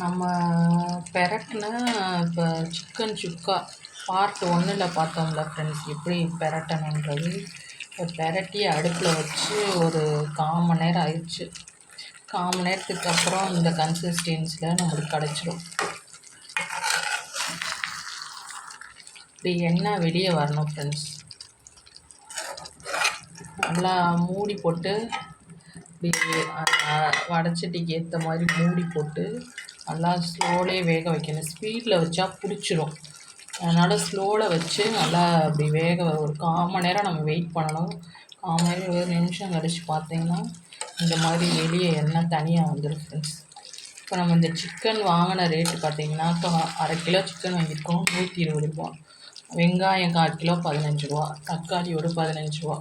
நம்ம பெரட்டின இப்போ சிக்கன் சுக்கா பார்ட் 1ல் பார்த்தோம்ல ஃப்ரெண்ட்ஸ், எப்படி பெரட்டணுன்றது. இப்போ பெரட்டி அடுப்பில் வச்சு ஒரு 1/4 மணி நேரம் ஆயிடுச்சு. 1/4 மணி நேரத்துக்கு அப்புறம் இந்த கன்சிஸ்டன்சியில் நம்மளுக்கு கிடச்சிரும். இப்படி எண்ணெய் வெளியே வரணும் ஃப்ரெண்ட்ஸ். நல்லா மூடி போட்டு இப்படி வடைச்சட்டிக்கு ஏற்ற மாதிரி மூடி போட்டு நல்லா ஸ்லோலே வேக வைக்கணும். ஸ்பீடில் வச்சா பிடிச்சிரும். அதனால் ஸ்லோவில் வச்சு நல்லா அப்படி வேக ஒரு 1/4 மணி நேரம் நம்ம வெயிட் பண்ணணும். 1/4 மணி நேரம் 20 நிமிஷம் கழிச்சு பார்த்தீங்கன்னா இந்த மாதிரி வெளியே எண்ணெய் தனியாக வந்துடும் ஃப்ரெண்ட்ஸ். இப்போ நம்ம இந்த சிக்கன் வாங்கின ரேட்டு பார்த்தீங்கன்னா, இப்போ 1/2 கிலோ சிக்கன் வாங்கியிருக்கோம் 120 ரூபா. வெங்காயம் 1/4 கிலோ 15 ரூபா, தக்காளி ஒரு 15 ரூபா.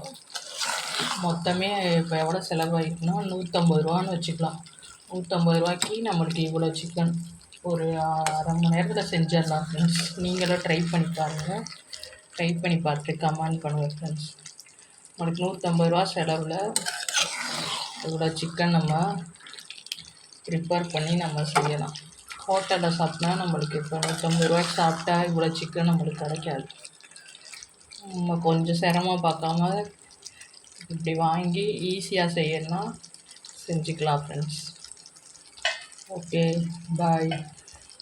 மொத்தமே இப்போ எவ்வளோ செலவாகிட்டுனா 150 ரூபான்னு வச்சுக்கலாம். 150 ரூபாய்க்கு நம்மளுக்கு இவ்வளோ சிக்கன் ஒரு 1/2 மணி நேரத்தில் செஞ்சிடலாம் ஃப்ரெண்ட்ஸ். நீங்களும் ட்ரை பண்ணி பாருங்கள். ட்ரை பண்ணி பார்த்துட்டு கமெண்ட் பண்ணுங்கள் ஃப்ரெண்ட்ஸ். நம்மளுக்கு 150 ரூபா செலவில் இவ்வளோ சிக்கன் நம்ம ப்ரிப்பேர் பண்ணி நம்ம செய்யலாம். ஹோட்டலில் சாப்பிட்டா நம்மளுக்கு இப்போ 150 ரூபாய்க்கு சாப்பிட்டா இவ்வளோ சிக்கன் நம்மளுக்கு கிடைக்காது. நம்ம கொஞ்சம் சிரமம் பார்க்காம இப்படி வாங்கி ஈஸியாக செய்யணும்னா செஞ்சுக்கலாம் ஃப்ரெண்ட்ஸ். ஓகே, பாய்.